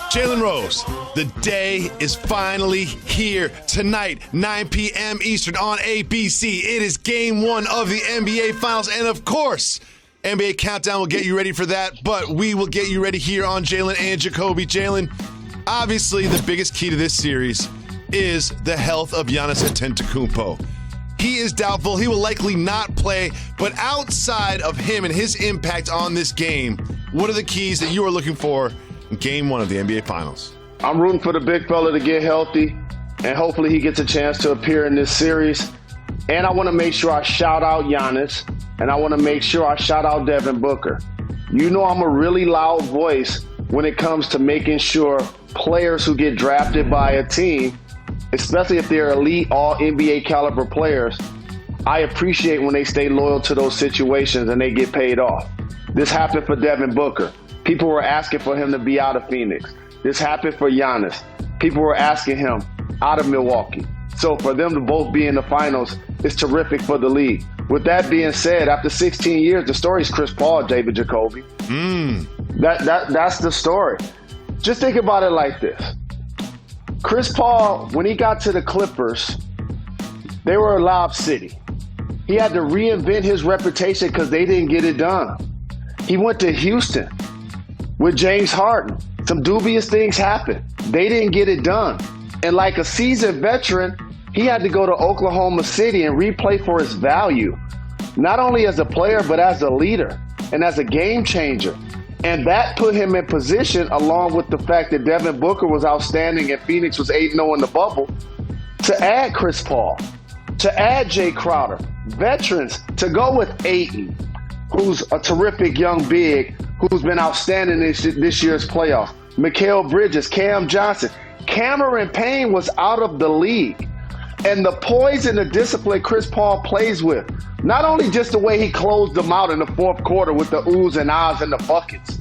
Jalen Rose, the day is finally here. Tonight, 9 p.m. Eastern on ABC. It is game one of the NBA Finals. And of course, NBA Countdown will get you ready for that. But we will get you ready here on Jalen and Jacoby. Jalen, obviously the biggest key to this series is the health of Giannis Antetokounmpo. He is doubtful. He will likely not play. But outside of him and his impact on this game, what are the keys that you are looking for in game one of the NBA Finals? I'm rooting for the big fella to get healthy, and hopefully he gets a chance to appear in this series. And I want to make sure I shout out Giannis, and I want to make sure I shout out Devin Booker. You know I'm a really loud voice when it comes to making sure players who get drafted by a team, especially if they're elite all-NBA caliber players, I appreciate when they stay loyal to those situations and they get paid off. This happened for Devin Booker. People were asking for him to be out of Phoenix. This happened for Giannis. People were asking him out of Milwaukee. So for them to both be in the finals is terrific for the league. With that being said, after 16 years, the story is Chris Paul, David Jacoby. That's the story. Just think about it like this. Chris Paul, when he got to the Clippers, they were a lob city. He had to reinvent his reputation because they didn't get it done. He went to Houston with James Harden. Some dubious things happened. They didn't get it done. And like a seasoned veteran, he had to go to Oklahoma City and replay for his value, not only as a player, but as a leader and as a game changer. And that put him in position, along with the fact that Devin Booker was outstanding and Phoenix was 8-0 in the bubble, to add Chris Paul, to add Jay Crowder, veterans, to go with Ayton, who's a terrific young big, who's been outstanding this year's playoffs. Mikal Bridges, Cam Johnson. Cameron Payne was out of the league. And the poise and the discipline Chris Paul plays with, not only just the way he closed them out in the fourth quarter with the oohs and ahs and the buckets,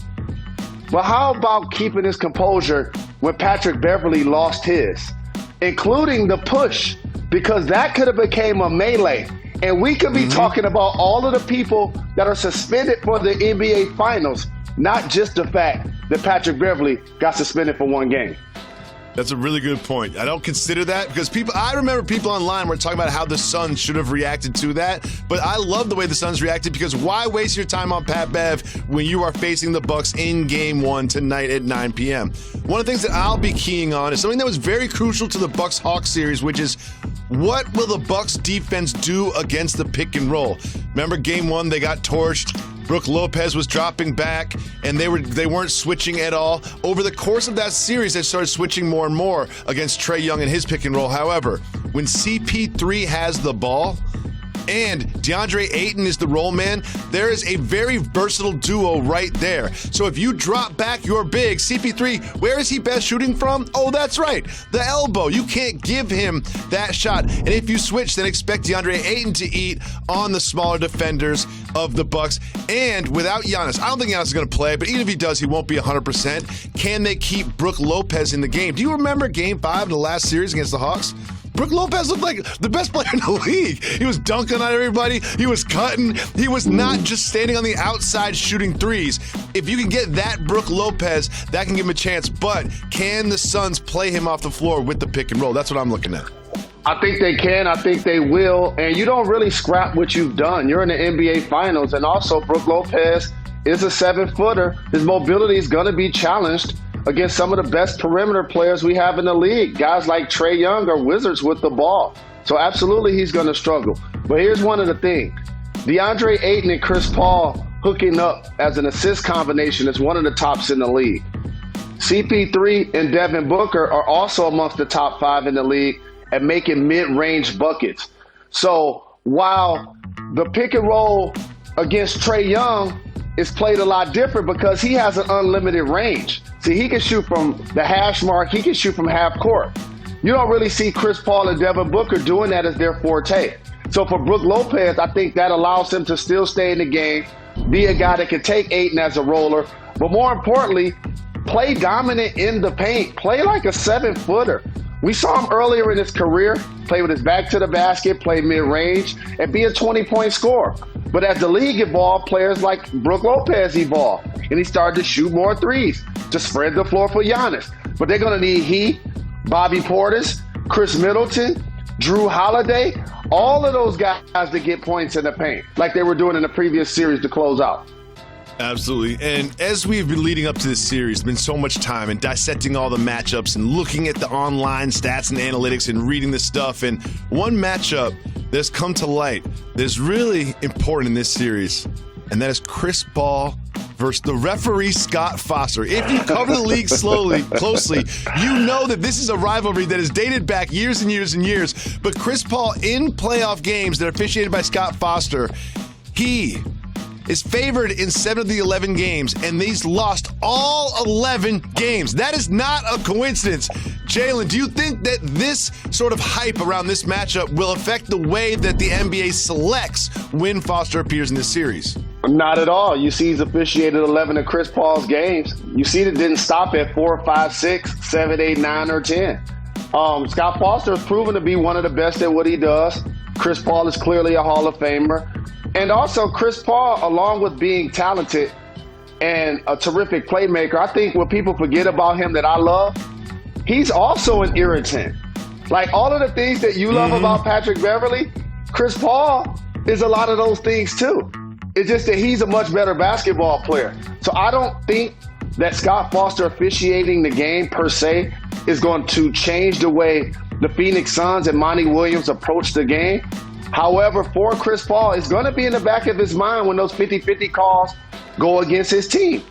but how about keeping his composure when Patrick Beverley lost his, including the push, because that could have became a melee. And we could be talking about all of the people that are suspended for the NBA Finals, not just the fact that Patrick Beverley got suspended for one game. That's a really good point. I don't consider that because I remember people online were talking about how the Suns should have reacted to that, but I love the way the Suns reacted because why waste your time on Pat Bev when you are facing the Bucks in game one tonight at 9 p.m. One of the things that I'll be keying on is something that was very crucial to the Bucks-Hawks series, which is what will the Bucks defense do against the pick and roll? Remember game one, they got torched. Brook Lopez was dropping back, and they weren't switching at all. Over the course of that series, they started switching more and more against Trae Young and his pick and roll. However, when CP3 has the ball and DeAndre Ayton is the roll man, there is a very versatile duo right there. So if you drop back your big, CP3, where is he best shooting from? Oh, that's right, the elbow. You can't give him that shot. And if you switch, then expect DeAndre Ayton to eat on the smaller defenders of the Bucks. And without Giannis, I don't think Giannis is going to play, but even if he does, he won't be 100%. Can they keep Brook Lopez in the game? Do you remember game 5 of the last series against the Hawks? Brook Lopez looked like the best player in the league. He was dunking on everybody. He was cutting. He was not just standing on the outside shooting threes. If you can get that Brook Lopez, that can give him a chance. But can the Suns play him off the floor with the pick and roll? That's what I'm looking at. I think they can. I think they will. And you don't really scrap what you've done. You're in the NBA Finals. And also, Brook Lopez is a 7-footer. His mobility is going to be challenged against some of the best perimeter players we have in the league. Guys like Trae Young are wizards with the ball. So absolutely he's going to struggle. But here's one of the things. DeAndre Ayton and Chris Paul hooking up as an assist combination is one of the tops in the league. CP3 and Devin Booker are also amongst the top 5 in the league at making mid-range buckets. So while the pick and roll against Trae Young is played a lot different because he has an unlimited range. See, he can shoot from the hash mark. He can shoot from half court. You don't really see Chris Paul and Devin Booker doing that as their forte. So for Brook Lopez, I think that allows him to still stay in the game, be a guy that can take Ayton as a roller, but more importantly, play dominant in the paint. Play like a 7-footer. We saw him earlier in his career play with his back to the basket, play mid-range, and be a 20-point scorer. But as the league evolved, players like Brook Lopez evolved, and he started to shoot more threes to spread the floor for Giannis. But they're going to need Bobby Portis, Chris Middleton, Drew Holiday, all of those guys to get points in the paint like they were doing in the previous series to close out. Absolutely. And as we've been leading up to this series, there's been so much time and dissecting all the matchups and looking at the online stats and analytics and reading this stuff. And one matchup that's come to light that's really important in this series, and that is Chris Paul versus the referee Scott Foster. If you cover the league closely, you know that this is a rivalry that is dated back years and years and years. But Chris Paul in playoff games that are officiated by Scott Foster, he is favored in 7 of the 11 games, and he's lost all 11 games. That is not a coincidence. Jalen, do you think that this sort of hype around this matchup will affect the way that the NBA selects when Foster appears in this series? Not at all. You see he's officiated 11 of Chris Paul's games. You see it didn't stop at 4, 5, 6, 7, 8, 9, or 10. Scott Foster has proven to be one of the best at what he does. Chris Paul is clearly a Hall of Famer. And also, Chris Paul, along with being talented and a terrific playmaker, I think what people forget about him that I love, he's also an irritant. Like all of the things that you love about Patrick Beverley, Chris Paul is a lot of those things too. It's just that he's a much better basketball player. So I don't think that Scott Foster officiating the game per se is going to change the way the Phoenix Suns and Monty Williams approach the game. However, for Chris Paul, it's going to be in the back of his mind when those 50-50 calls go against his team.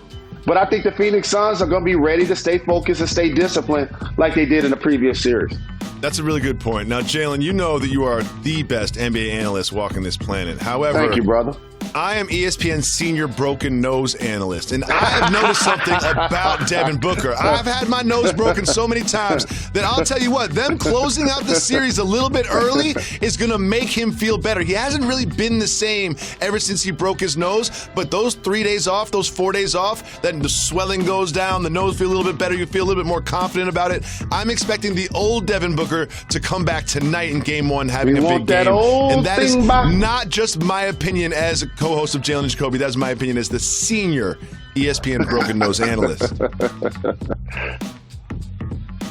But I think the Phoenix Suns are going to be ready to stay focused and stay disciplined like they did in the previous series. That's a really good point. Now, Jalen, you know that you are the best NBA analyst walking this planet. However, thank you, brother. I am ESPN's senior broken nose analyst, and I have noticed something about Devin Booker. I've had my nose broken so many times that I'll tell you what, them closing out the series a little bit early is going to make him feel better. He hasn't really been the same ever since he broke his nose, but those 3 days off, those 4 days off, then the swelling goes down, the nose feels a little bit better, you feel a little bit more confident about it. I'm expecting the old Devin Booker to come back tonight in Game 1 having a big game. And that is not just my opinion as a co-host of Jalen and Jacoby. That's my opinion as the senior ESPN broken nose analyst.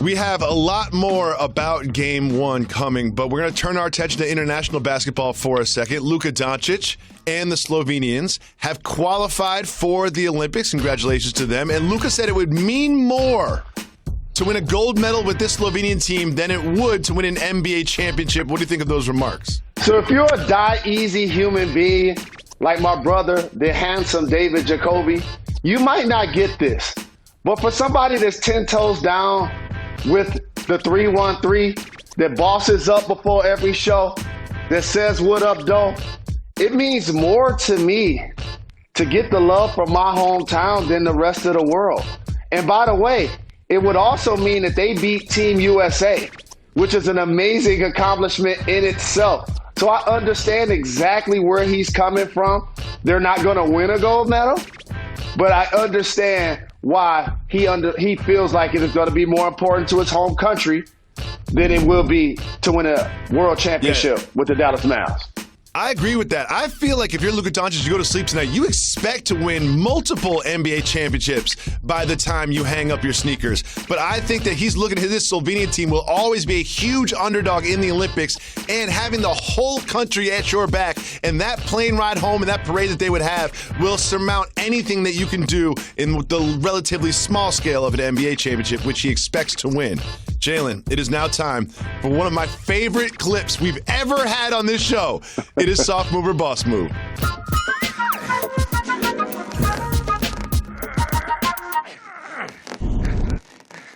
We have a lot more about Game 1 coming, but we're going to turn our attention to international basketball for a second. Luka Doncic and the Slovenians have qualified for the Olympics. Congratulations to them. And Luka said it would mean more to win a gold medal with this Slovenian team than it would to win an NBA championship. What do you think of those remarks? So if you're a die-easy human being like my brother, the handsome David Jacoby, you might not get this. But for somebody that's 10 toes down with the 313, that bosses up before every show, that says what up, though, it means more to me to get the love from my hometown than the rest of the world. And by the way, it would also mean that they beat Team USA, which is an amazing accomplishment in itself. So I understand exactly where he's coming from. They're not going to win a gold medal, but I understand why he feels like it is going to be more important to his home country than it will be to win a world championship with the Dallas Mavs. I agree with that. I feel like if you're Luka Doncic, you go to sleep tonight, you expect to win multiple NBA championships by the time you hang up your sneakers. But I think that he's looking at this Slovenian team will always be a huge underdog in the Olympics, and having the whole country at your back and that plane ride home and that parade that they would have will surmount anything that you can do in the relatively small scale of an NBA championship, which he expects to win. Jalen, it is now time for one of my favorite clips we've ever had on this show. It is Soft Mover Boss Move.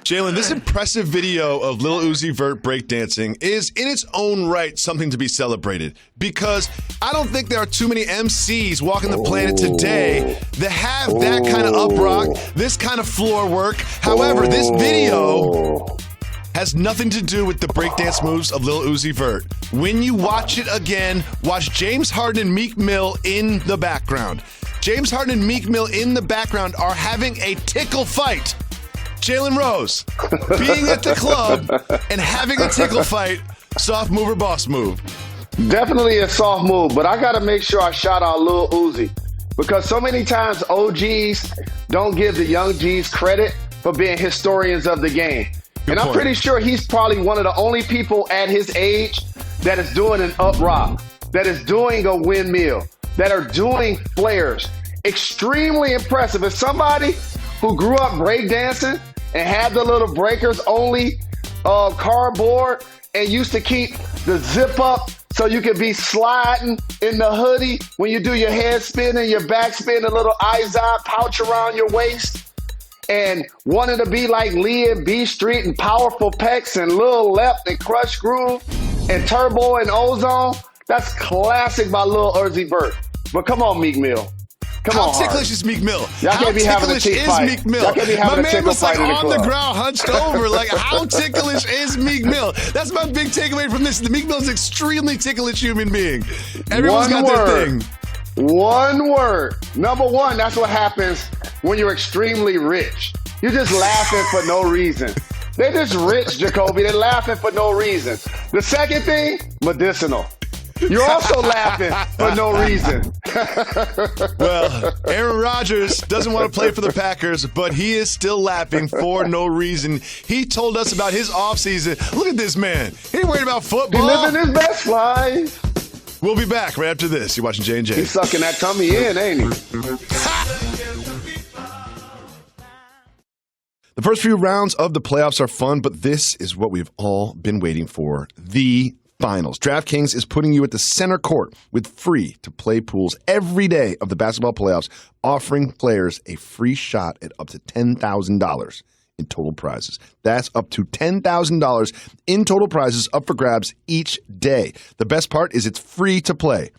Jalen, this impressive video of Lil Uzi Vert breakdancing is in its own right something to be celebrated, because I don't think there are too many MCs walking the planet today that have that kind of up rock, this kind of floor work. However, this video has nothing to do with the breakdance moves of Lil Uzi Vert. When you watch it again, watch James Harden-Meek Mill in the background. James Harden and Meek Mill in the background are having a tickle fight. Jalen Rose, being at the club and having a tickle fight, soft mover boss move. Definitely a soft move, but I got to make sure I shout out Lil Uzi because so many times OGs don't give the young G's credit for being historians of the game. Good and I'm point. pretty sure he's probably one of the only people at his age that is doing an up rock, that is doing a windmill, that are doing flares. Extremely impressive. As somebody who grew up breakdancing and had the little breakers only cardboard and used to keep the zip up so you could be sliding in the hoodie when you do your head spin and your back spin, a little Izod pouch around your waist, and wanted to be like Lee and B Street and powerful pecs and Lil Left and Crush Groove and Turbo and Ozone. That's classic by Lil Uzi Vert. But come on, Meek Mill. Come How on, ticklish is Meek Mill? Y'all How can't be having a ticklish tick is fight. Meek Mill? Y'all can't be having My a man tickle was like fight in the on the club. ground, hunched over. Like, how ticklish is Meek Mill? That's my big takeaway from this. The Meek Mill is an extremely ticklish human being. Everyone's got their thing. One word. Number one, that's what happens when you're extremely rich. You're just laughing for no reason. They're just rich, Jacoby. They're laughing for no reason. The second thing, medicinal. You're also laughing for no reason. Well, Aaron Rodgers doesn't want to play for the Packers, but he is still laughing for no reason. He told us about his offseason. Look at this man. He ain't worried about He's football. living his best life. We'll be back right after this. You're watching J&J. He's sucking that tummy in, ain't he? The first few rounds of the playoffs are fun, but this is what we've all been waiting for, the finals. DraftKings is putting you at the center court with free-to-play pools every day of the basketball playoffs, offering players a free shot at up to $10,000 in total prizes. That's up to $10,000 in total prizes up for grabs each day. The best part is it's free to play.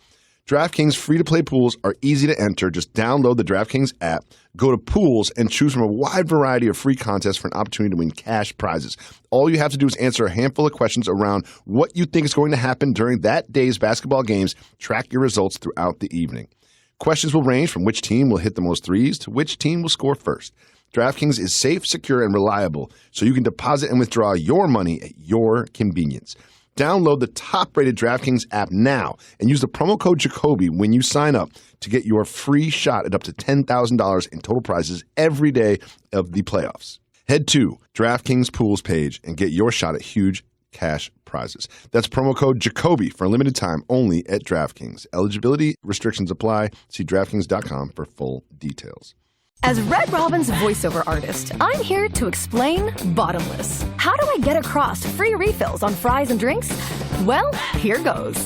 DraftKings free-to-play pools are easy to enter. Just download the DraftKings app, go to pools, and choose from a wide variety of free contests for an opportunity to win cash prizes. All you have to do is answer a handful of questions around what you think is going to happen during that day's basketball games. Track your results throughout the evening. Questions will range from which team will hit the most threes to which team will score first. DraftKings is safe, secure, and reliable, so you can deposit and withdraw your money at your convenience. Download the top-rated DraftKings app now and use the promo code Jacoby when you sign up to get your free shot at up to $10,000 in total prizes every day of the playoffs. Head to DraftKings Pools page and get your shot at huge cash prizes. That's promo code Jacoby for a limited time only at DraftKings. Eligibility restrictions apply. See DraftKings.com for full details. As Red Robin's voiceover artist, I'm here to explain Bottomless. How do I get across free refills on fries and drinks? Well, here goes.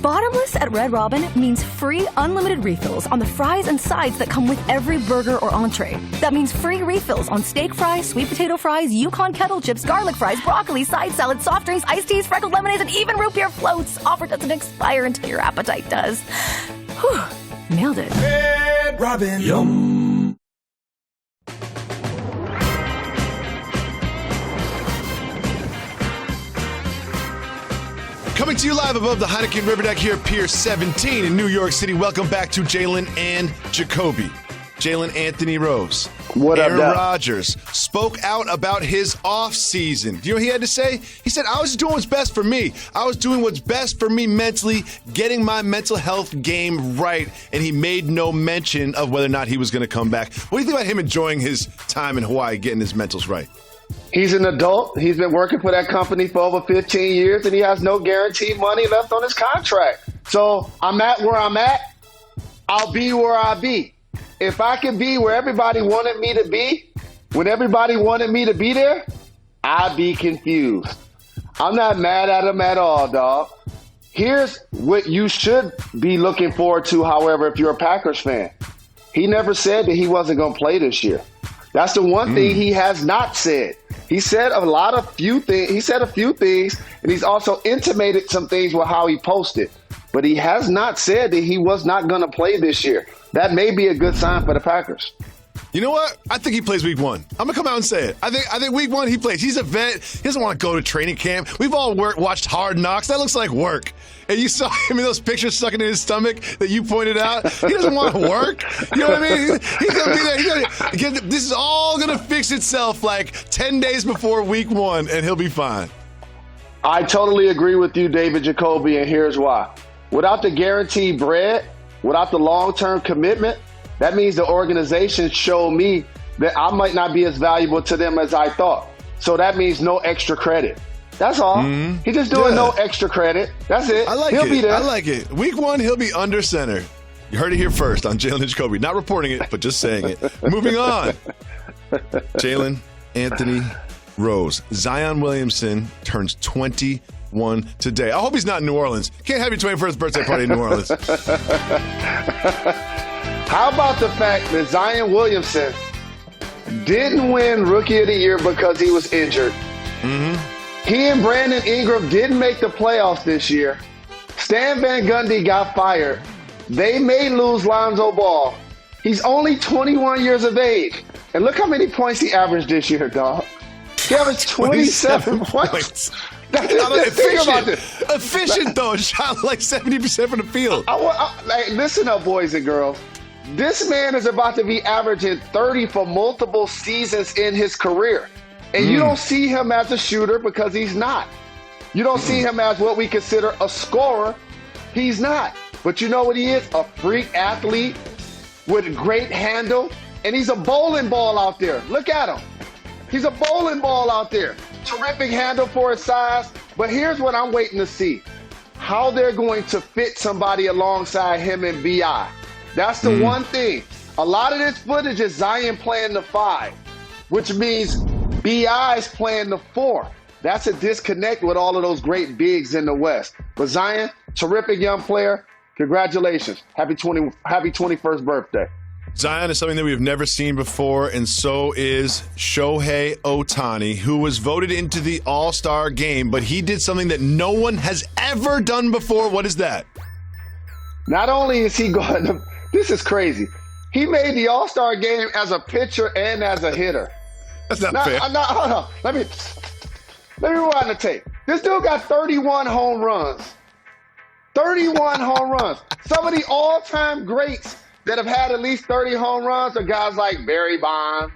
Bottomless at Red Robin means free unlimited refills on the fries and sides that come with every burger or entree. That means free refills on steak fries, sweet potato fries, Yukon kettle chips, garlic fries, broccoli, side salad, soft drinks, iced teas, freckled lemonades, and even root beer floats. Offer doesn't expire until your appetite does. Whew, nailed it. Red Robin. Yum. Coming to you live above the Heineken River Deck here at Pier 17 in New York City. Welcome back to Jalen and Jacoby. Jalen Anthony Rose. What up, Aaron Doc? Rodgers spoke out about his offseason. Do you know what he had to say? He said, I was doing what's best for me. I was doing what's best for me mentally, getting my mental health game right, and he made no mention of whether or not he was going to come back. What do you think about him enjoying his time in Hawaii, getting his mentals right? He's an adult. He's been working for that company for over 15 years, and he has no guaranteed money left on his contract. So I'm at where I'm at. I'll be where I be. If I can be where everybody wanted me to be, when everybody wanted me to be there, I'd be confused. I'm not mad at him at all, dog. Here's what you should be looking forward to, however, if you're a Packers fan. He never said that he wasn't going to play this year. That's the one thing he has not said. He said a few things, and he's also intimated some things with how he posted. But he has not said that he was not going to play this year. That may be a good sign for the Packers. You know what? I think he plays week one. I'm going to come out and say it. I think week one he plays. He's a vet. He doesn't want to go to training camp. We've all watched Hard Knocks. That looks like work. And you saw him in those pictures sucking in his stomach that you pointed out. He doesn't want to work. You know what I mean? He's going to be there. This is all going to fix itself like 10 days before week one, and he'll be fine. I totally agree with you, David Jacoby, and here's why. Without the guaranteed bread, without the long-term commitment, that means the organization showed me that I might not be as valuable to them as I thought. So that means no extra credit. That's all. Mm-hmm. He's just doing no extra credit. That's it. I like he'll it. Be there. I like it. Week 1, he'll be under center. You heard it here first on Jalen and Jacoby. Not reporting it, but just saying it. Moving on. Jalen Anthony Rose. Zion Williamson turns 21 today. I hope he's not in New Orleans. Can't have your 21st birthday party in New Orleans. How about the fact that Zion Williamson didn't win Rookie of the Year because he was injured? Mm-hmm. He and Brandon Ingram didn't make the playoffs this year. Stan Van Gundy got fired. They may lose Lonzo Ball. He's only 21 years of age. And look how many points he averaged this year, dog. He averaged 27 points. Efficient, though. Shot like 70% from the field. Listen up, boys and girls. This man is about to be averaging 30 for multiple seasons in his career. And you don't see him as a shooter because he's not. You don't see him as what we consider a scorer. He's not. But you know what he is? A freak athlete with a great handle. And he's a bowling ball out there. Look at him. He's a bowling ball out there. Terrific handle for his size. But here's what I'm waiting to see. How they're going to fit somebody alongside him and B.I. That's the one thing. A lot of this footage is Zion playing the 5, which means B.I. is playing the 4. That's a disconnect with all of those great bigs in the West. But Zion, terrific young player. Congratulations. Happy 21st birthday. Zion is something that we've never seen before, and so is Shohei Ohtanis, who was voted into the All-Star game, but he did something that no one has ever done before. What is that? Not only is he going to – this is crazy. He made the All-Star game as a pitcher and as a hitter. That's not fair. Hold on. Let me rewind the tape. This dude got 31 home runs. 31 home runs. Some of the all-time greats that have had at least 30 home runs are guys like Barry Bonds,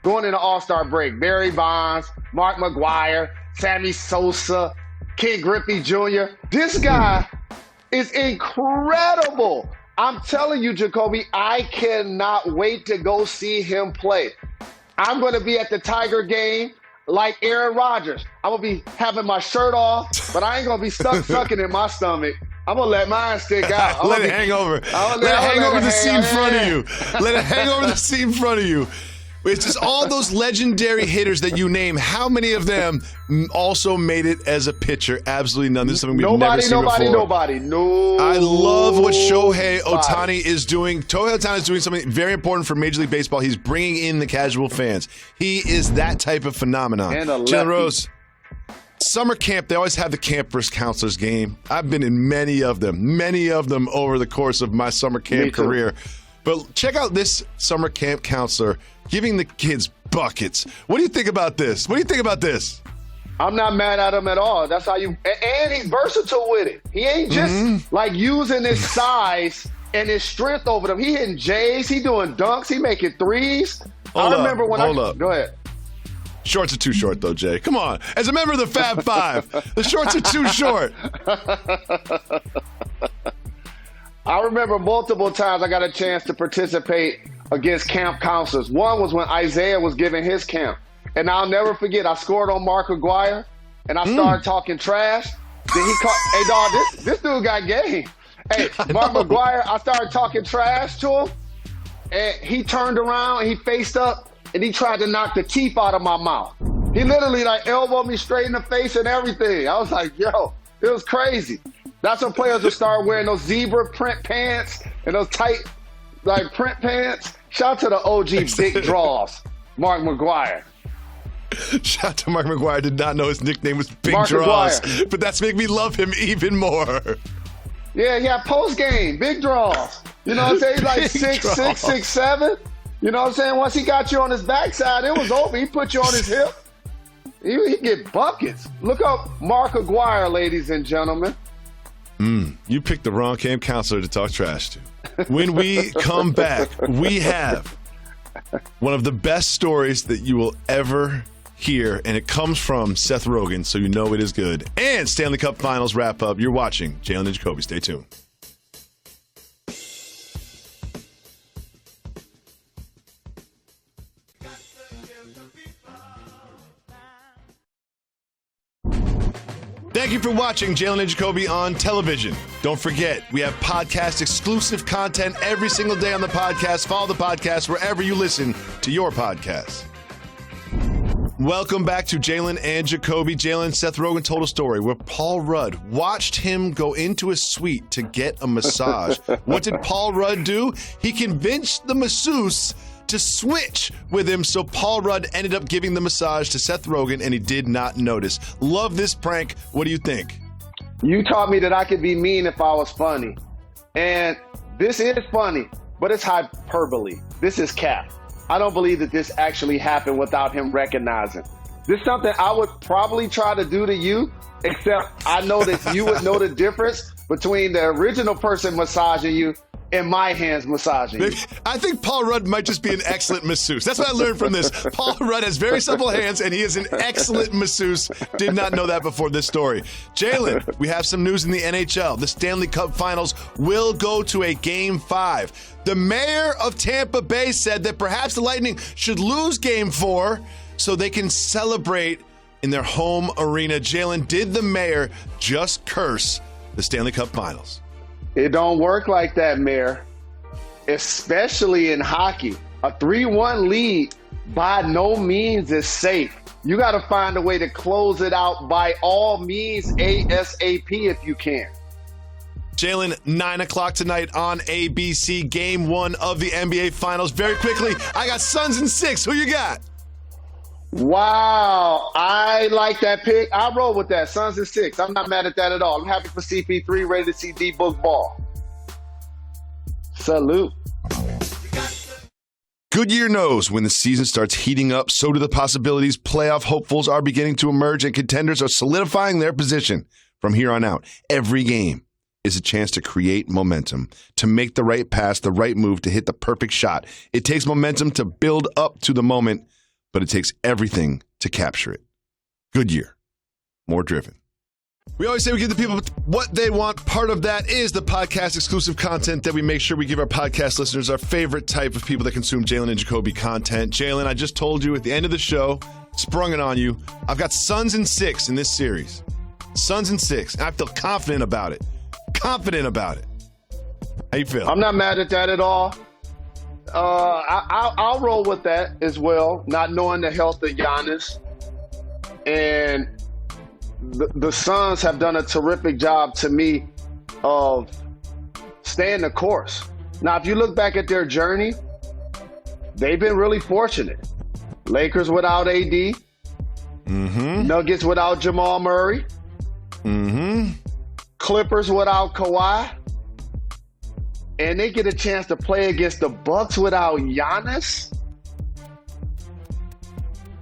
going into All-Star break. Barry Bonds, Mark McGwire, Sammy Sosa, Ken Griffey Jr. This guy is incredible. I'm telling you, Jacoby, I cannot wait to go see him play. I'm going to be at the Tiger game like Aaron Rodgers. I'm going to be having my shirt off, but I ain't going to be sucking in my stomach. I'm going to let mine stick out. Let it hang over. Let it hang over the seat in front of you. Let it hang over the seat in front of you. It's just all those legendary hitters that you name. How many of them also made it as a pitcher? Absolutely none. This is something we've never seen before. Nobody. I love what Shohei Ohtanis is doing. Shohei Ohtanis is doing something very important for Major League Baseball. He's bringing in the casual fans. He is that type of phenomenon. Jalen Rose. Summer camp, they always have the campers counselors game. I've been in many of them over the course of my summer camp career. But check out this summer camp counselor giving the kids buckets. What do you think about this? I'm not mad at him at all. That's how you, and he's versatile with it. He ain't just like using his size and his strength over them. He hitting J's, he doing dunks, he making threes. Hold up. Go ahead. Shorts are too short, though, Jay. Come on. As a member of the Fab Five, the shorts are too short. I remember multiple times I got a chance to participate against camp counselors. One was when Isaiah was giving his camp. And I'll never forget, I scored on Mark McGwire, and I started talking trash. Then he called, hey, dog, this dude got game. Hey, Mark McGwire, I started talking trash to him, and he turned around, and he faced up, and he tried to knock the teeth out of my mouth. He literally elbowed me straight in the face and everything. I was like, yo, it was crazy. That's when players will start wearing those zebra print pants and those tight print pants. Shout out to the OG big draws, Mark McGwire. Shout out to Mark McGwire. Did not know his nickname was Big Mark Draws, McGwire. But that's making me love him even more. Yeah, post game, big draws. You know what I'm saying? He's like 6'6", 6'7". You know what I'm saying? Once he got you on his backside, it was over. He put you on his hip. He get buckets. Look up Mark McGwire, ladies and gentlemen. You picked the wrong camp counselor to talk trash to. When we come back, we have one of the best stories that you will ever here, and it comes from Seth Rogen, so you know it is good. And Stanley Cup Finals wrap-up. You're watching Jalen and Jacoby. Stay tuned. Thank you for watching Jalen and Jacoby on television. Don't forget, we have podcast exclusive content every single day on the podcast. Follow the podcast wherever you listen to your podcasts. Welcome back to Jalen and Jacoby. Jalen, Seth Rogen told a story where Paul Rudd watched him go into a suite to get a massage. What did Paul Rudd do? He convinced the masseuse to switch with him, so Paul Rudd ended up giving the massage to Seth Rogen, and he did not notice. Love this prank. What do you think? You taught me that I could be mean if I was funny. And this is funny, but it's hyperbole. This is cap. I don't believe that this actually happened without him recognizing. This is something I would probably try to do to you, except I know that you would know the difference between the original person massaging you and my hands massaging you. I think Paul Rudd might just be an excellent masseuse. That's what I learned from this. Paul Rudd has very supple hands, and he is an excellent masseuse. Did not know that before this story. Jalen, we have some news in the NHL. The Stanley Cup Finals will go to a Game 5. The mayor of Tampa Bay said that perhaps the Lightning should lose Game 4 so they can celebrate in their home arena. Jalen, did the mayor just curse the Stanley Cup Finals? It don't work like that, Mayor. Especially in hockey. A 3-1 lead by no means is safe. You got to find a way to close it out by all means ASAP if you can. Jalen, 9 o'clock tonight on ABC, Game 1 of the NBA Finals. Very quickly, I got Suns in 6. Who you got? Wow, I like that pick. I roll with that. Suns in 6. I'm not mad at that at all. I'm happy for CP3, ready to see D-Book ball. Salute. Goodyear knows when the season starts heating up, so do the possibilities. Playoff hopefuls are beginning to emerge, and contenders are solidifying their position. From here on out, every game is a chance to create momentum, to make the right pass, the right move, to hit the perfect shot. It takes momentum to build up to the moment, but it takes everything to capture it. Goodyear, more driven. We always say we give the people what they want. Part of that is the podcast exclusive content that we make sure we give our podcast listeners, our favorite type of people that consume Jalen and Jacoby content. Jalen, I just told you at the end of the show, sprung it on you. I've got Suns in 6 in this series. Suns in 6, and I feel confident about it. Confident about it. How you feel? I'm not mad at that at all. I'll roll with that as well, not knowing the health of Giannis. And the Suns have done a terrific job to me of staying the course. Now, if you look back at their journey, they've been really fortunate. Lakers without AD. Mm-hmm. Nuggets without Jamal Murray. Mm-hmm. Clippers without Kawhi. And they get a chance to play against the Bucks without Giannis.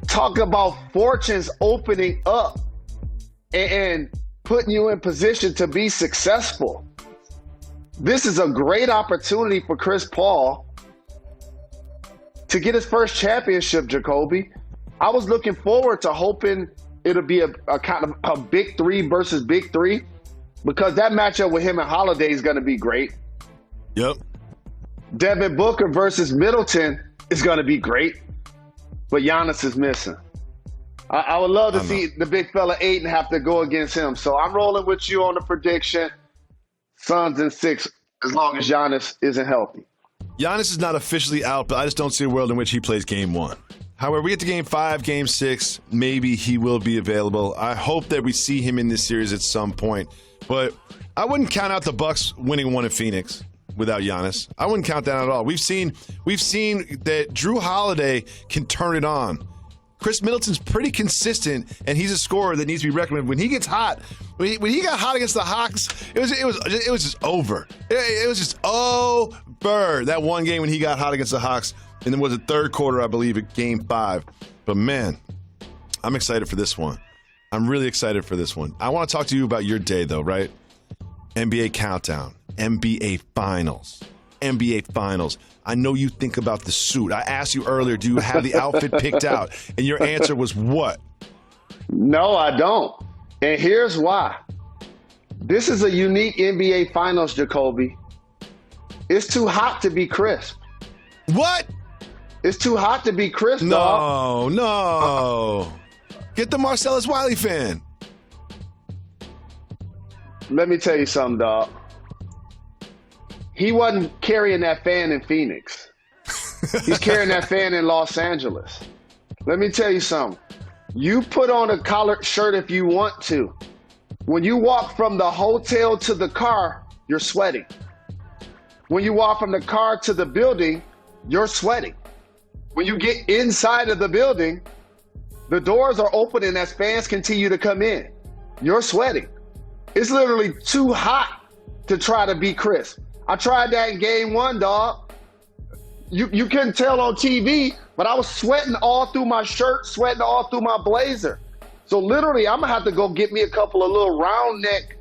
Talk about fortunes opening up and putting you in position to be successful. This is a great opportunity for Chris Paul to get his first championship, Jacoby. I was looking forward to hoping it'll be a kind of a big three versus big three, because that matchup with him and Holiday is going to be great. Yep. Devin Booker versus Middleton is going to be great, but Giannis is missing. I would love to see the big fella Ayton have to go against him. So I'm rolling with you on the prediction. Suns in 6, as long as Giannis isn't healthy. Giannis is not officially out, but I just don't see a world in which he plays Game 1. However, we get to Game 5, Game 6, maybe he will be available. I hope that we see him in this series at some point. But I wouldn't count out the Bucks winning one in Phoenix without Giannis. I wouldn't count that at all. We've seen that Drew Holiday can turn it on. Chris Middleton's pretty consistent, and he's a scorer that needs to be reckoned with. When he gets hot, when he got hot against the Hawks, it was just over. It was just over. That one game when he got hot against the Hawks, and then was the third quarter, I believe, at Game 5. But man, I'm excited for this one. I'm really excited for this one. I want to talk to you about your day, though, right? NBA Countdown, NBA Finals. NBA Finals. I know you think about the suit. I asked you earlier, do you have the outfit picked out? And your answer was what? No, I don't. And here's why. This is a unique NBA Finals, Jacoby. It's too hot to be crisp. What? It's too hot to be crisp, dog. No. Get the Marcellus Wiley fan. Let me tell you something, dog. He wasn't carrying that fan in Phoenix. He's carrying that fan in Los Angeles. Let me tell you something. You put on a collared shirt if you want to. When you walk from the hotel to the car, you're sweating. When you walk from the car to the building, you're sweating. When you get inside of the building, the doors are opening as fans continue to come in. You're sweating. It's literally too hot to try to be crisp. I tried that in game 1, dog. You couldn't tell on TV, but I was sweating all through my shirt, sweating all through my blazer. So literally, I'm going to have to go get me a couple of little round neck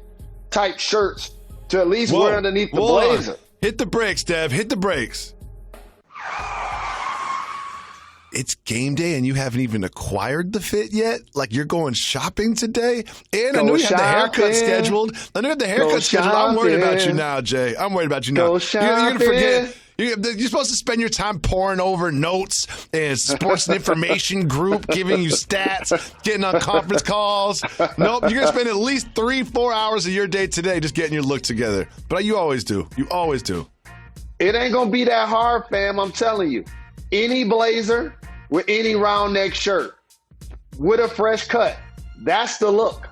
type shirts to at least wear underneath the blazer. Hit the brakes, Dev. Hit the brakes. It's game day and you haven't even acquired the fit yet? Like you're going shopping today? And I know you have the haircut scheduled. I'm worried about you now, Jay. I'm worried about you now. You're going to forget. You're supposed to spend your time poring over notes and sports information group giving you stats, getting on conference calls. Nope, you're going to spend at least 3-4 hours of your day today just getting your look together. But you always do. You always do. It ain't going to be that hard, fam. I'm telling you. Any blazer with any round neck shirt with a fresh cut. That's the look.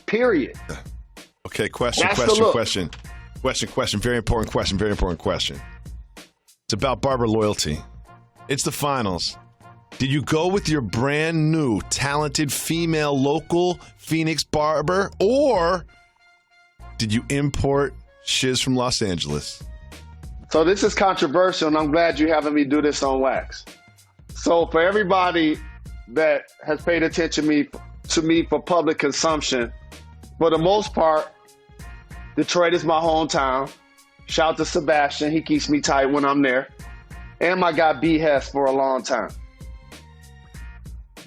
Period. Okay, question. Very important question. It's about Barber loyalty. It's the finals. Did you go with your brand new, talented female local Phoenix barber, or did you import shiz from Los Angeles? So this is controversial, and I'm glad you're having me do this on wax. So for everybody that has paid attention to me for public consumption, for the most part, Detroit is my hometown. Shout out to Sebastian. He keeps me tight when I'm there. And my guy B Hess for a long time.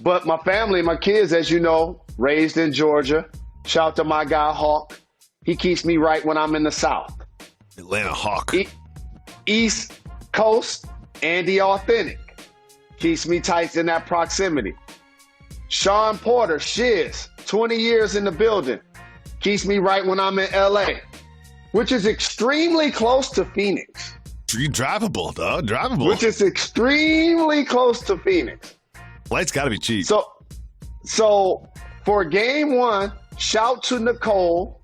But my family, my kids, as you know, raised in Georgia. Shout out to my guy Hawk. He keeps me right when I'm in the South. Atlanta Hawk. East Coast, Andy Authentic. Keeps me tight in that proximity. Sean Porter, Shiz, 20 years in the building. Keeps me right when I'm in LA, which is extremely close to Phoenix. Drivable, though. Drivable. Which is extremely close to Phoenix. Flight's got to be cheap. So for game 1, shout to Nicole,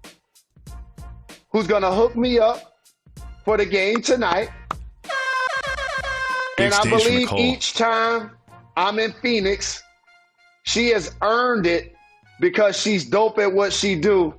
who's going to hook me up for the game tonight. Big and I believe Nicole. Each time I'm in Phoenix, she has earned it because she's dope at what she do,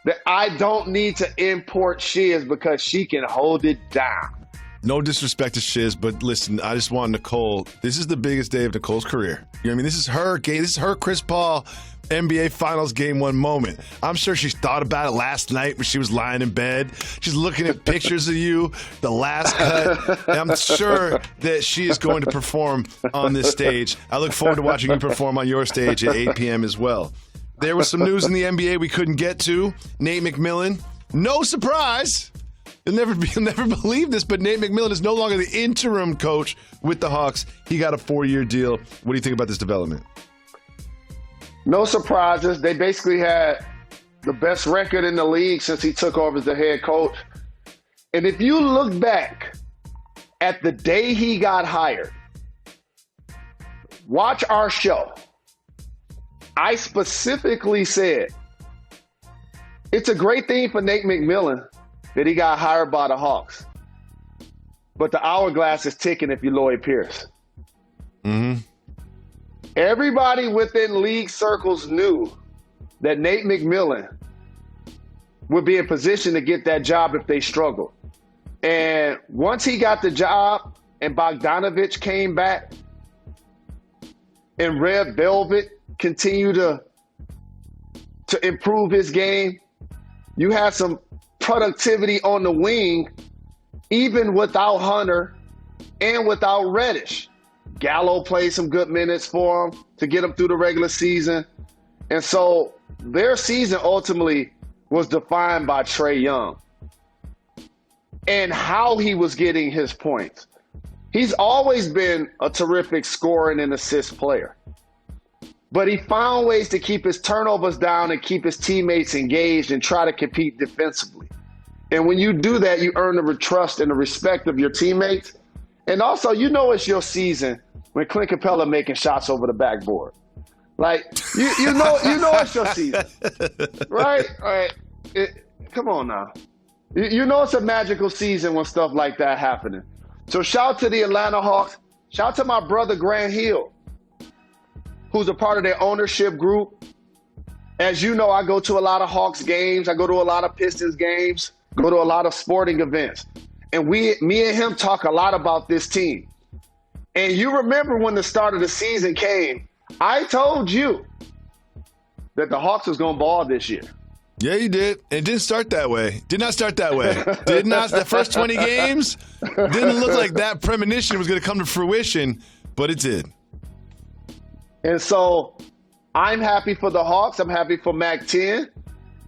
that I don't need to import Shiz because she can hold it down. No disrespect to Shiz, but listen, I just want Nicole. This is the biggest day of Nicole's career. You know what I mean? This is her game. This is her Chris Paul NBA Finals Game 1 moment. I'm sure she thought about it last night when she was lying in bed. She's looking at pictures of you, the last cut. And I'm sure that she is going to perform on this stage. I look forward to watching you perform on your stage at 8 p.m. as well. There was some news in the NBA we couldn't get to. Nate McMillan, no surprise. You'll never believe this, but Nate McMillan is no longer the interim coach with the Hawks. He got a 4-year deal. What do you think about this development? No surprises. They basically had the best record in the league since he took over as the head coach. And if you look back at the day he got hired, watch our show. I specifically said, it's a great thing for Nate McMillan that he got hired by the Hawks. But the hourglass is ticking if you're Lloyd Pierce. Mm-hmm. Everybody within league circles knew that Nate McMillan would be in position to get that job if they struggled. And once he got the job and Bogdanovich came back and Red Velvet continued to improve his game, you had some productivity on the wing even without Hunter and without Reddish. Gallo played some good minutes for him to get them through the regular season. And so their season ultimately was defined by Trae Young and how he was getting his points. He's always been a terrific scoring and assist player. But he found ways to keep his turnovers down and keep his teammates engaged and try to compete defensively. And when you do that, you earn the trust and the respect of your teammates. And also, you know it's your season when Clint Capella making shots over the backboard. Like, you know it's your season. Right? All right. Come on now. You know it's a magical season when stuff like that happening. So shout out to the Atlanta Hawks. Shout out to my brother Grant Hill, who's a part of their ownership group. As you know, I go to a lot of Hawks games. I go to a lot of Pistons games, go to a lot of sporting events. And me and him talk a lot about this team. And you remember when the start of the season came, I told you that the Hawks was going to ball this year. Yeah, you did. It didn't start that way. Did not start that way. Did not. The first 20 games didn't look like that premonition was going to come to fruition, but it did. And so I'm happy for the Hawks. I'm happy for Mac-10.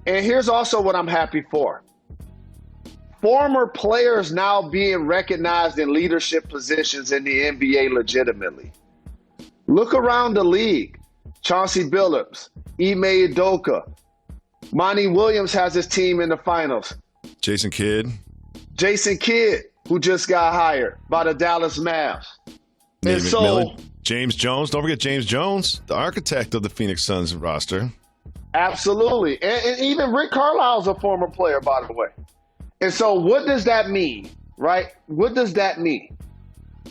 And here's also what I'm happy for. Former players now being recognized in leadership positions in the NBA legitimately. Look around the league. Chauncey Billups, Ime Udoka, Monty Williams has his team in the finals. Jason Kidd, who just got hired by the Dallas Mavs. And so, James Jones. Don't forget James Jones, the architect of the Phoenix Suns roster. Absolutely. And even Rick Carlisle's a former player, by the way. And so what does that mean, right? What does that mean?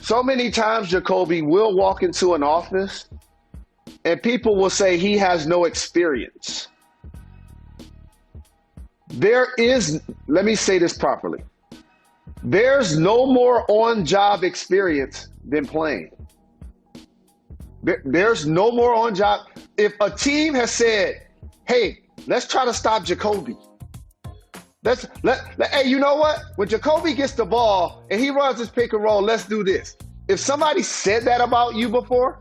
So many times Jacoby will walk into an office and people will say he has no experience. Let me say this properly. There's no more on-job experience than playing. There's no more on-job. If a team has said, hey, let's try to stop Jacoby. Hey, you know what? When Jacoby gets the ball and he runs his pick and roll, let's do this. If somebody said that about you before,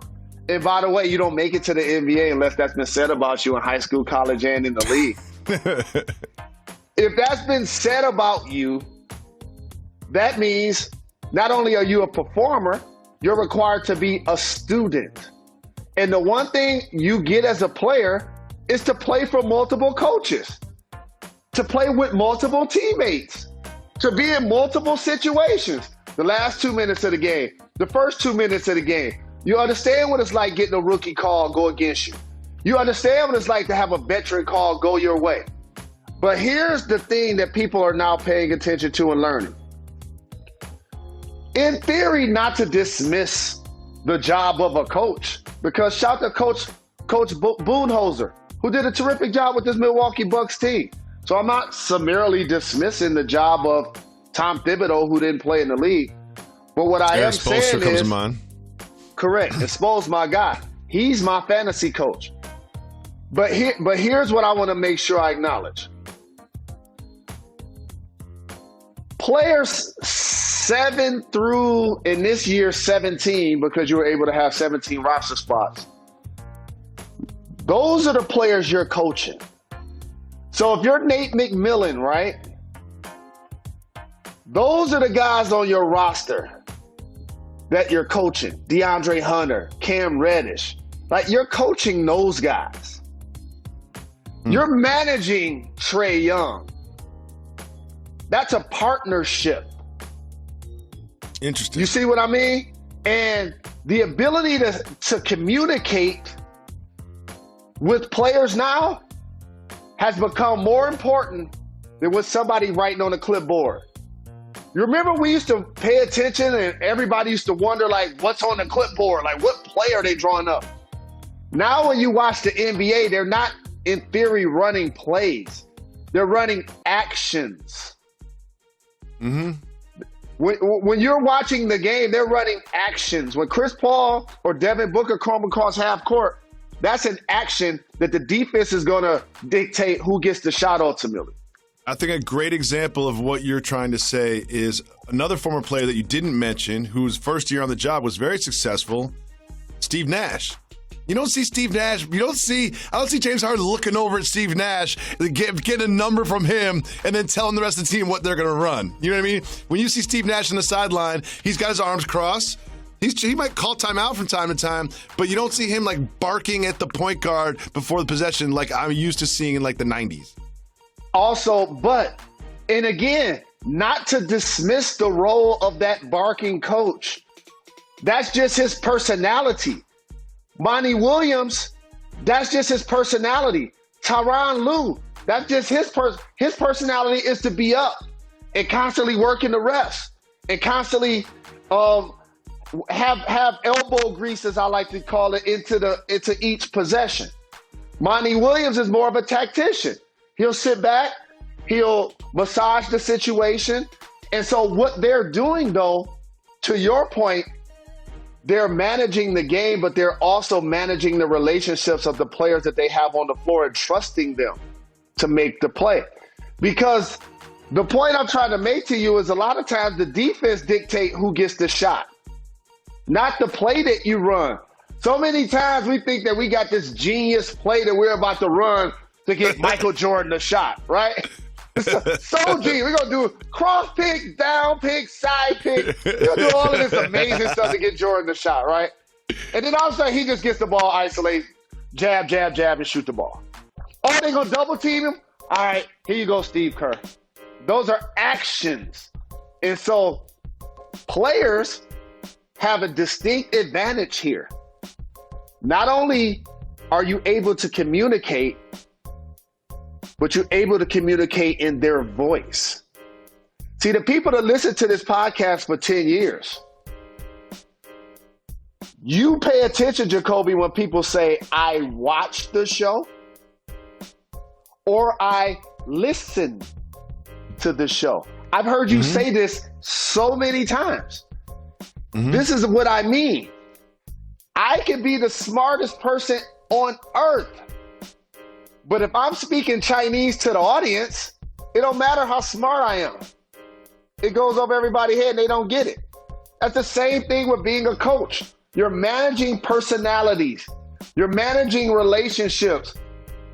and by the way, you don't make it to the NBA unless that's been said about you in high school, college, and in the league. If that's been said about you, that means not only are you a performer, you're required to be a student. And the one thing you get as a player is to play for multiple coaches, to play with multiple teammates, to be in multiple situations. The last 2 minutes of the game, the first 2 minutes of the game. You understand what it's like getting a rookie call go against you. You understand what it's like to have a veteran call go your way. But here's the thing that people are now paying attention to and learning. In theory, not to dismiss the job of a coach, because shout out to Coach Budenholzer, who did a terrific job with this Milwaukee Bucks team. So I'm not summarily dismissing the job of Tom Thibodeau, who didn't play in the league. But what I am saying is, correct, expose my guy. He's my fantasy coach. But here's what I want to make sure I acknowledge. Players 7 through, in this year, 17, because you were able to have 17 roster spots. Those are the players you're coaching. So if you're Nate McMillan, right? Those are the guys on your roster that you're coaching. DeAndre Hunter, Cam Reddish. Like, you're coaching those guys. You're managing Trae Young. That's a partnership. Interesting. You see what I mean? And the ability to communicate with players now has become more important than with somebody writing on a clipboard. You remember we used to pay attention and everybody used to wonder, like, what's on the clipboard? Like, what play are they drawing up? Now when you watch the NBA, they're not, in theory, running plays. They're running actions. Mm-hmm. When you're watching the game, they're running actions. When Chris Paul or Devin Booker come across half court, that's an action that the defense is going to dictate who gets the shot ultimately. I think a great example of what you're trying to say is another former player that you didn't mention, whose first year on the job was very successful, Steve Nash. You don't see Steve Nash. I don't see James Harden looking over at Steve Nash, getting a number from him, and then telling the rest of the team what they're going to run. You know what I mean? When you see Steve Nash on the sideline, he's got his arms crossed. He might call timeout from time to time, but you don't see him like barking at the point guard before the possession like I'm used to seeing in like the 90s. Also, and again, not to dismiss the role of that barking coach. That's just his personality. Monty Williams, that's just his personality. Tyronn Lue, that's just his personality is to be up and constantly working the refs and constantly have elbow grease, as I like to call it, into each possession. Monty Williams is more of a tactician. He'll sit back, he'll massage the situation. And so what they're doing, though, to your point, they're managing the game, but they're also managing the relationships of the players that they have on the floor and trusting them to make the play. Because the point I'm trying to make to you is a lot of times the defense dictate who gets the shot, not the play that you run. So many times we think that we got this genius play that we're about to run to get Michael Jordan a shot, right? So genius. We're going to do cross pick, down pick, side pick. We're going to do all of this amazing stuff to get Jordan a shot, right? And then all of a sudden he just gets the ball, isolate, jab, jab, jab, and shoot the ball. Oh, they're going to double team him? All right, here you go, Steve Kerr. Those are actions. And so players have a distinct advantage here. Not only are you able to communicate, but you're able to communicate in their voice. See, the people that listen to this podcast for 10 years, you pay attention, Jacoby, when people say, I watched the show or I listened to the show. I've heard you say this so many times. This is what I mean. I can be the smartest person on earth, but if I'm speaking Chinese to the audience, it don't matter how smart I am. It goes over everybody's head and they don't get it. That's the same thing with being a coach. You're managing personalities. You're managing relationships.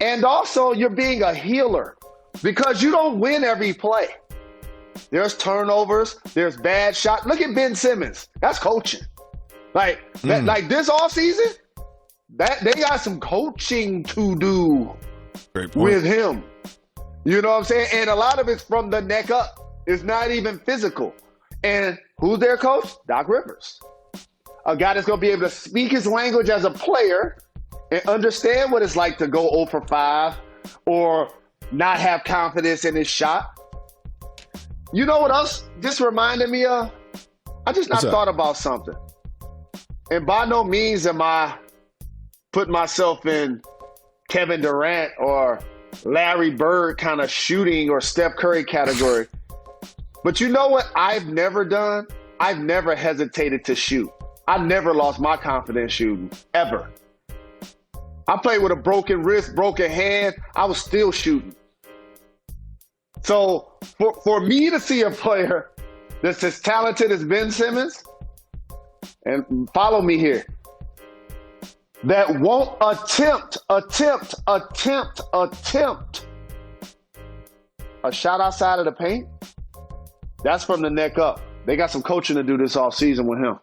And also you're being a healer because you don't win every play. There's turnovers. There's bad shots. Look at Ben Simmons. That's coaching. Like this offseason, they got some coaching to do with him. You know what I'm saying? And a lot of it's from the neck up. It's not even physical. And who's their coach? Doc Rivers. A guy that's going to be able to speak his language as a player and understand what it's like to go 0 for 5 or not have confidence in his shot. You know what else this reminded me of? I just thought about something. And by no means am I putting myself in Kevin Durant or Larry Bird kind of shooting or Steph Curry category. But you know what I've never done? I've never hesitated to shoot. I never lost my confidence shooting, ever. I played with a broken wrist, broken hand. I was still shooting. So for me to see a player that's as talented as Ben Simmons, and follow me here, that won't attempt a shot outside of the paint, that's from the neck up. They got some coaching to do this offseason with him.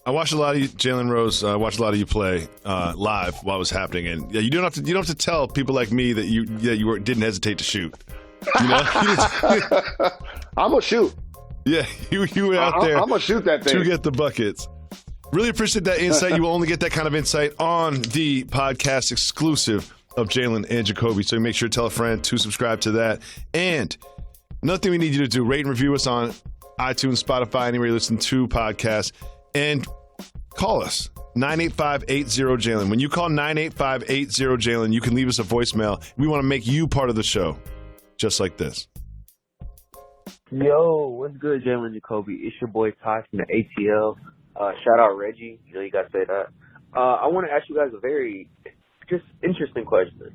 I watched a lot of you, Jalen Rose. I watched a lot of you play live while it was happening, and you don't have to tell people like me that you didn't hesitate to shoot. You know, I'm gonna shoot. Yeah, you were out there. I'm gonna shoot that thing to get the buckets. Really appreciate that insight. You will only get that kind of insight on the podcast exclusive of Jalen and Jacoby. So make sure to tell a friend to subscribe to that. And another thing we need you to do: rate and review us on iTunes, Spotify, anywhere you listen to podcasts. And call us, 985-80-JALEN. When you call 985-80-JALEN, you can leave us a voicemail. We want to make you part of the show, just like this. Yo, what's good, Jalen Jacoby? It's your boy Ty from the ATL. Shout out Reggie. You know you got to say that. I want to ask you guys a very just interesting question.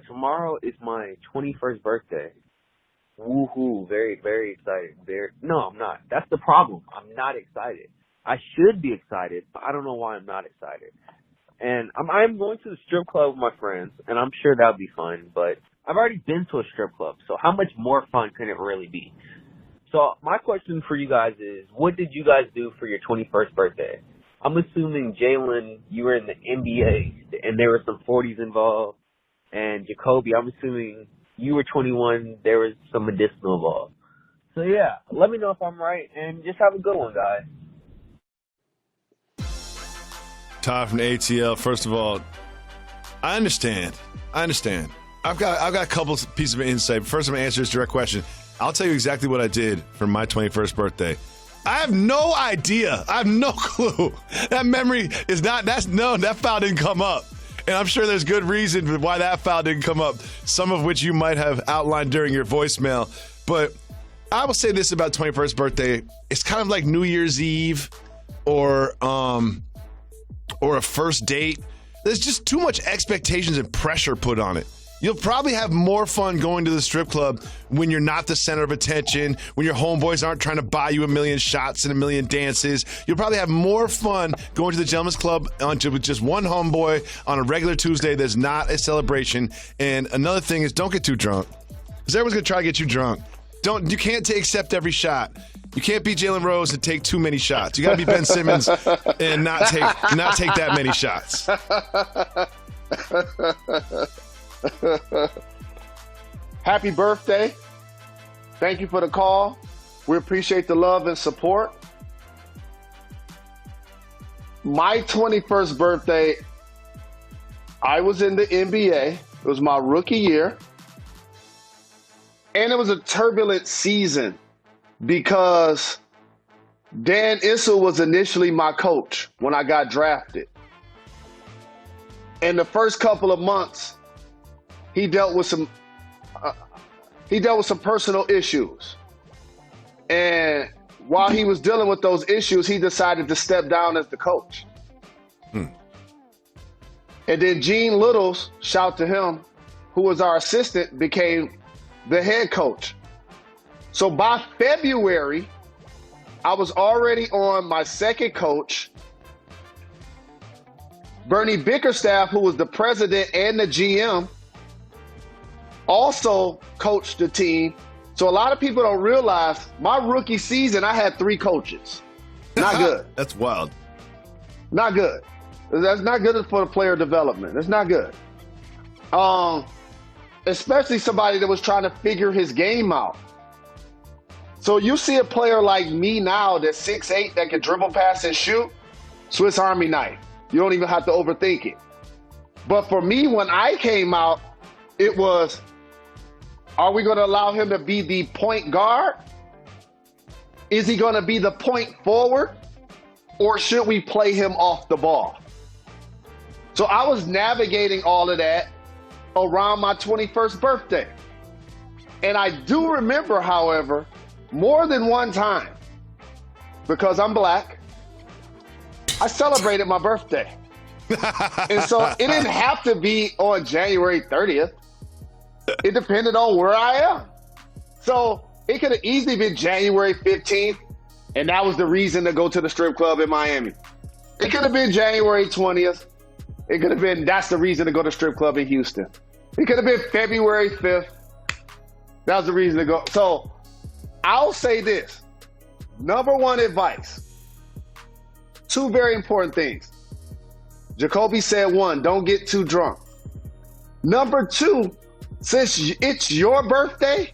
Tomorrow is my 21st birthday. Woohoo! Very, very excited. No, I'm not. That's the problem. I'm not excited. I should be excited, but I don't know why I'm not excited. And I'm going to the strip club with my friends, and I'm sure that'll be fun. But I've already been to a strip club, so how much more fun can it really be? So my question for you guys is, what did you guys do for your 21st birthday? I'm assuming, Jalen, you were in the NBA, and there were some 40s involved. And Jacoby, I'm assuming you were 21, there was some medicinal involved. So yeah, let me know if I'm right, and just have a good one, guys. Todd from ATL. First of all, I understand. I've got a couple pieces of insight. First, I'm going to answer this direct question. I'll tell you exactly what I did for my 21st birthday. I have no idea. I have no clue. That memory is not, that file didn't come up. And I'm sure there's good reason why that file didn't come up, some of which you might have outlined during your voicemail. But I will say this about 21st birthday. It's kind of like New Year's Eve or a first date. There's just too much expectations and pressure put on it. You'll probably have more fun going to the strip club when you're not the center of attention, when your homeboys aren't trying to buy you a million shots and a million dances. You'll probably have more fun going to the gentleman's club with just one homeboy on a regular Tuesday that's not a celebration. And another thing is, don't get too drunk, because everyone's going to try to get you drunk. You can't accept every shot. You can't be Jalen Rose and take too many shots. You got to be Ben Simmons and not take that many shots. Happy birthday. Thank you for the call. We appreciate the love and support. My 21st birthday, I was in the NBA. It was my rookie year. And it was a turbulent season because Dan Issel was initially my coach when I got drafted. And the first couple of months, he dealt with some personal issues. And while he was dealing with those issues, he decided to step down as the coach. And then Gene Littles, shout to him, who was our assistant, became the head coach. So by February, I was already on my second coach. Bernie Bickerstaff, who was the president and the GM, also coached the team. So a lot of people don't realize my rookie season, I had 3 coaches. Not good. That's wild. Not good. That's not good for the player development. It's not good. Especially somebody that was trying to figure his game out. So you see a player like me now that's 6'8", that can dribble, pass, and shoot, Swiss Army knife. You don't even have to overthink it. But for me, when I came out, it was, are we going to allow him to be the point guard? Is he going to be the point forward? Or should we play him off the ball? So I was navigating all of that around my 21st birthday. And I do remember, however, more than one time, because I'm black, I celebrated my birthday. And so it didn't have to be on January 30th. It depended on where I am. So it could have easily been January 15th, and that was the reason to go to the strip club in Miami. It could have been January 20th. It could have been, that's the reason to go to the strip club in Houston. It could have been February 5th. That was the reason to go. So I'll say this. Number one advice. 2 very important things. Jacoby said 1, don't get too drunk. Number 2, since it's your birthday,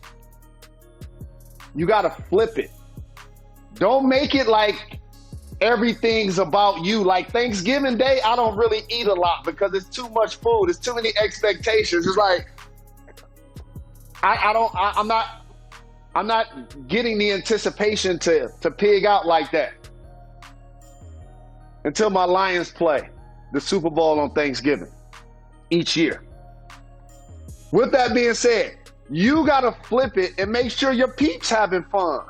you got to flip it. Don't make it like everything's about you. Like Thanksgiving Day, I don't really eat a lot because it's too much food. It's too many expectations. It's like, I'm not getting the anticipation to pig out like that until my Lions play the Super Bowl on Thanksgiving each year. With that being said, you got to flip it and make sure your peeps having fun.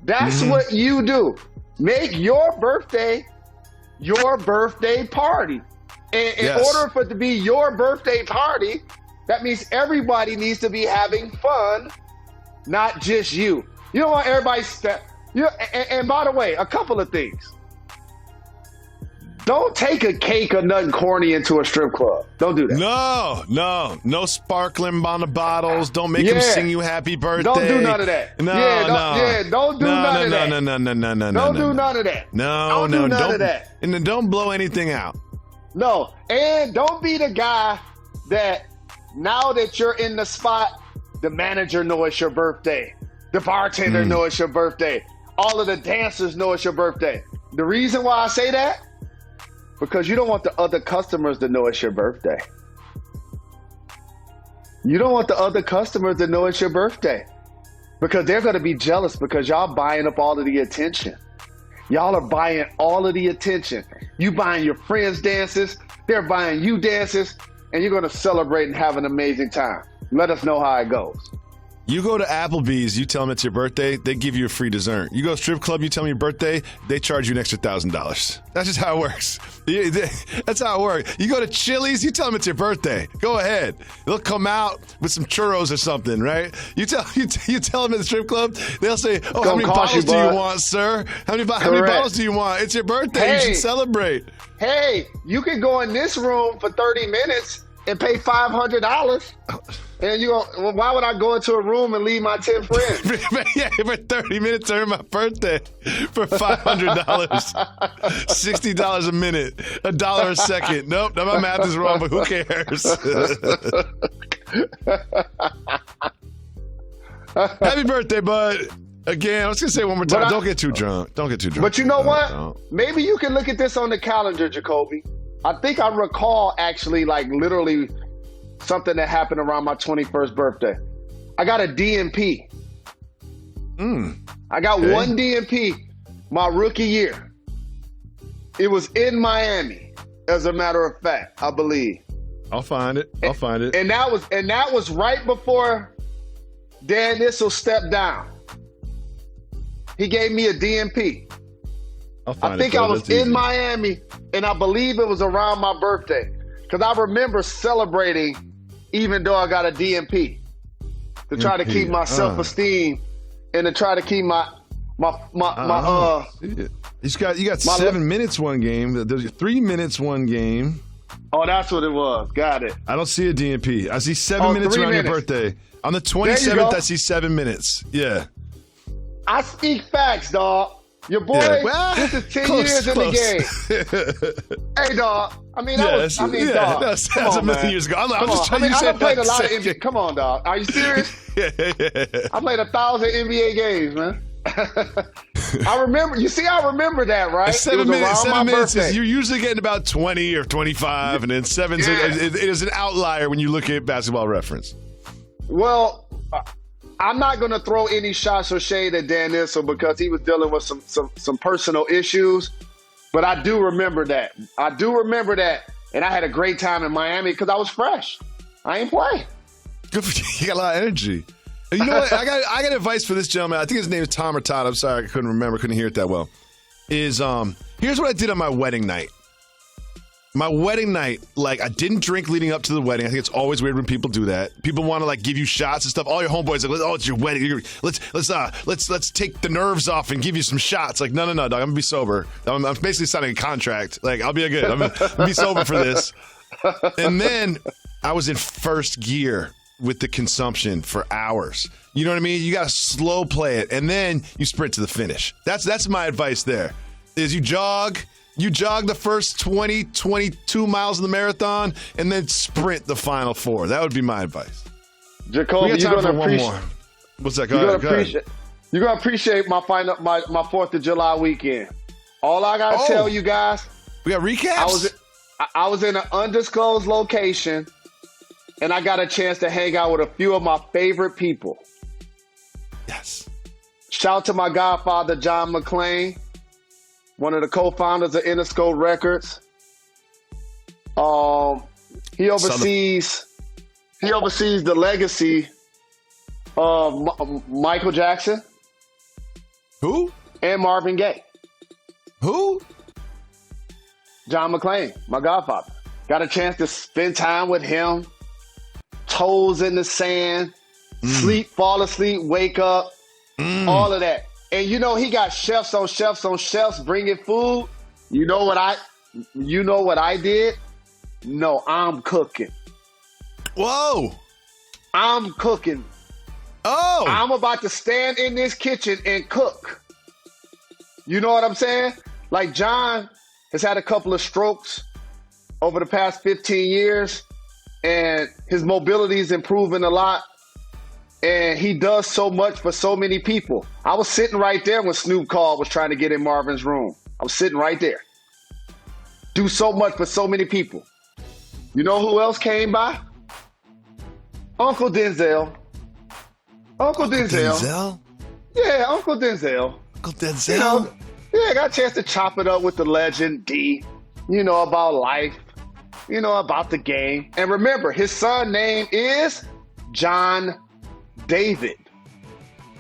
That's what you do. Make your birthday party. in order for it to be your birthday party, that means everybody needs to be having fun, not just you. You don't want everybody and by the way, a couple of things. Don't take a cake or nothing corny into a strip club. Don't do that. No sparkling on the bottles. Don't make them sing you happy birthday. Don't do none of that. Don't do none of that. No. Don't do none of that. No. Don't do none of that. And then don't blow anything out. No, and don't be the guy that now that you're in the spot, the manager knows it's your birthday. The bartender knows it's your birthday. All of the dancers know it's your birthday. The reason why I say that, because you don't want the other customers to know it's your birthday. You don't want the other customers to know it's your birthday because they're going to be jealous because y'all buying up all of the attention. Y'all are buying all of the attention. You buying your friends' dances. They're buying you dances. And you're going to celebrate and have an amazing time. Let us know how it goes. You go to Applebee's, you tell them it's your birthday, they give you a free dessert. You go to a strip club, you tell them your birthday, they charge you an extra $1,000. That's just how it works. That's how it works. You go to Chili's, you tell them it's your birthday. Go ahead. They'll come out with some churros or something, right? You tell them at the strip club, they'll say, "Oh, how many bottles do you want, sir? How many bottles do you want? It's your birthday. You should celebrate." Hey, you can go in this room for 30 minutes and pay $500. And you go, well, why would I go into a room and leave my 10 friends? Yeah, for 30 minutes during my birthday for $500. $60 a minute. $1 a second. Nope, my math is wrong, but who cares? Happy birthday, bud. Again, I was going to say one more time. Don't get too drunk. Don't get too drunk. But you know what? Maybe you can look at this on the calendar, Jacoby. I think I recall actually like literally something that happened around my 21st birthday. I got a DNP. I got one DNP my rookie year. It was in Miami, as a matter of fact, I believe. I'll find it. And that was right before Dan Issel stepped down. He gave me a DNP. I think I was in Miami, and I believe it was around my birthday. Because I remember celebrating even though I got a DNP to try to keep my self-esteem and to try to keep my you got 7 minutes one game. There's 3 minutes one game. Oh, that's what it was. Got it. I don't see a DNP. I see 7 minutes around your birthday. On the 27th, I see 7 minutes. Yeah. I speak facts, dog. Your boy, this is 10 years in the game. Hey, dog. I mean, that's a million years ago. I'm just trying to say I played a lot of NBA. Come on, dog. Are you serious? Yeah. I played 1,000 NBA games, man. I remember that, right? 7 minutes is, you're usually getting about 20 or 25, and then 7 it is an outlier when you look at Basketball Reference. Well, I'm not going to throw any shots or shade at Dan Issel because he was dealing with some personal issues, but I do remember that. And I had a great time in Miami because I was fresh. I ain't playing. Good for you. You got a lot of energy. You know what? I got advice for this gentleman. I think his name is Tom or Todd. I'm sorry, I couldn't hear it that well. Here's what I did on my wedding night. My wedding night, like, I didn't drink leading up to the wedding. I think it's always weird when people do that. People want to, like, give you shots and stuff. All your homeboys are like, oh, it's your wedding. Let's take the nerves off and give you some shots. Like, no, dog. I'm gonna be sober. I'm basically signing a contract. Like, I'll be good. I'm gonna be sober for this. And then I was in first gear with the consumption for hours. You know what I mean? You got to slow play it, and then you sprint to the finish. That's my advice there, is you jog the first 20, 22 miles of the marathon, and then sprint the final 4. That would be my advice. Jacoby, you're going to appreciate. What's that? Go ahead. You're going to appreciate my 4th of July weekend. All I got to tell you guys. We got recaps? I was in an undisclosed location, and I got a chance to hang out with a few of my favorite people. Yes. Shout out to my godfather, John McClain, one of the co-founders of Interscope Records. He oversees the legacy of Michael Jackson. Who? And Marvin Gaye. Who? John McClain, my godfather. Got a chance to spend time with him. Toes in the sand, sleep, fall asleep, wake up, all of that. And you know he got chefs on chefs on chefs bringing food. You know what I did? No, I'm cooking. Whoa. I'm cooking. Oh. I'm about to stand in this kitchen and cook. You know what I'm saying? Like John has had a couple of strokes over the past 15 years, and his mobility is improving a lot. And he does so much for so many people. I was sitting right there when Snoop Call was trying to get in Marvin's room. I was sitting right there. Do so much for so many people. You know who else came by? Uncle Denzel. Uncle Denzel? Yeah, Uncle Denzel. Uncle Denzel? You know, yeah, got a chance to chop it up with the legend, D. You know, about life. You know, about the game. And remember, his son's name is John David.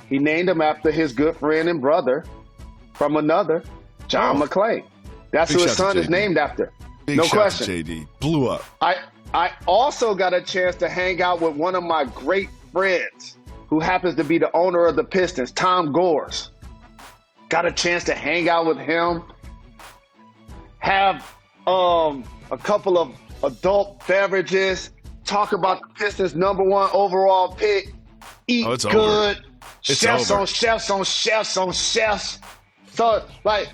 He named him after his good friend and brother from another, John McClain. That's who his son is named after. Big no shout question. To JD. Blew up. I also got a chance to hang out with one of my great friends who happens to be the owner of the Pistons, Tom Gores. Got a chance to hang out with him, have a couple of adult beverages, talk about the Pistons' #1 overall pick, eat good, chefs on chefs on chefs on chefs. So like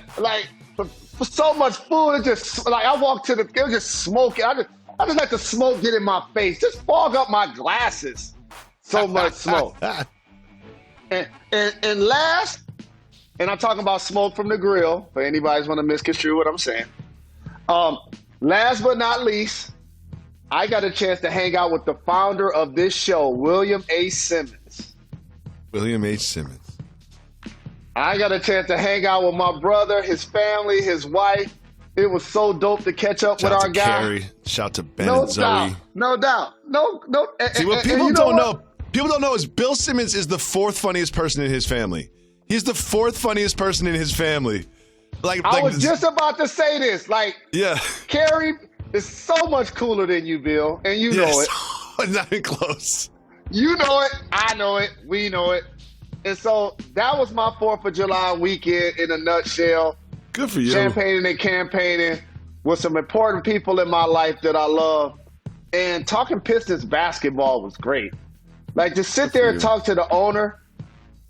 for so much food, it just like I walked to it was just smoking. I just let the smoke get in my face, just fog up my glasses. So much smoke. And last, and I'm talking about smoke from the grill for anybody's want to misconstrue what I'm saying. Last but not least, I got a chance to hang out with the founder of this show, William H. Simmons. William H. Simmons. I got a chance to hang out with my brother, his family, his wife. It was so dope to catch up with our guy. Shout to Carrie. Shout to Ben and Zoe. No doubt. No. See, what people don't know is Bill Simmons is the 4th funniest person in his family. He's the 4th funniest person in his family. I was just about to say this. Yeah. Carrie is so much cooler than you, Bill, and you know it. Not even close. You know it. I know it. We know it. And so that was my 4th of July weekend in a nutshell. Good for you. Champagning and campaigning with some important people in my life that I love. And talking Pistons basketball was great. Like, to sit there and talk to the owner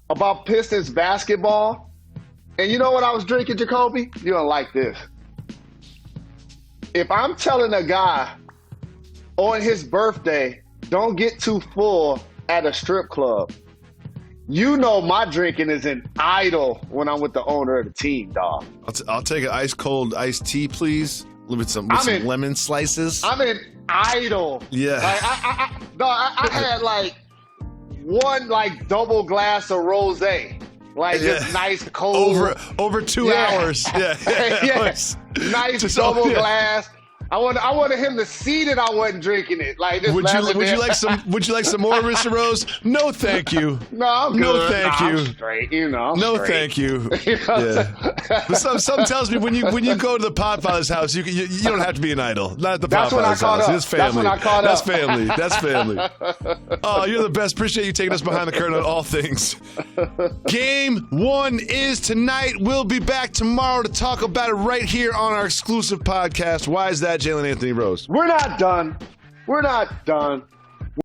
about Pistons basketball. And you know what I was drinking, Jacoby? You don't like this. If I'm telling a guy on his birthday, don't get too full at a strip club, you know my drinking is an idol when I'm with the owner of the team, dog. I'll take an ice cold iced tea, please, with some lemon slices. I'm an idol. Yeah. I had one double glass of rosé. Just nice cold. Over 2 hours. Yeah. Nice double glass. I wanted him to see that I wasn't drinking it. Would you like some more, Mr. Rose? No, thank you. No, I'm good. No, thank you. I'm straight. I'm no, straight. thank you. Yeah. But some tells me when you go to the Podfather's house, you don't have to be an idol. Not at the Podfather's house. It's family. That's family. That's family. Oh, you're the best. Appreciate you taking us behind the curtain on all things. Game 1 is tonight. We'll be back tomorrow to talk about it right here on our exclusive podcast. Why is that, Jalen Anthony Rose? We're not done.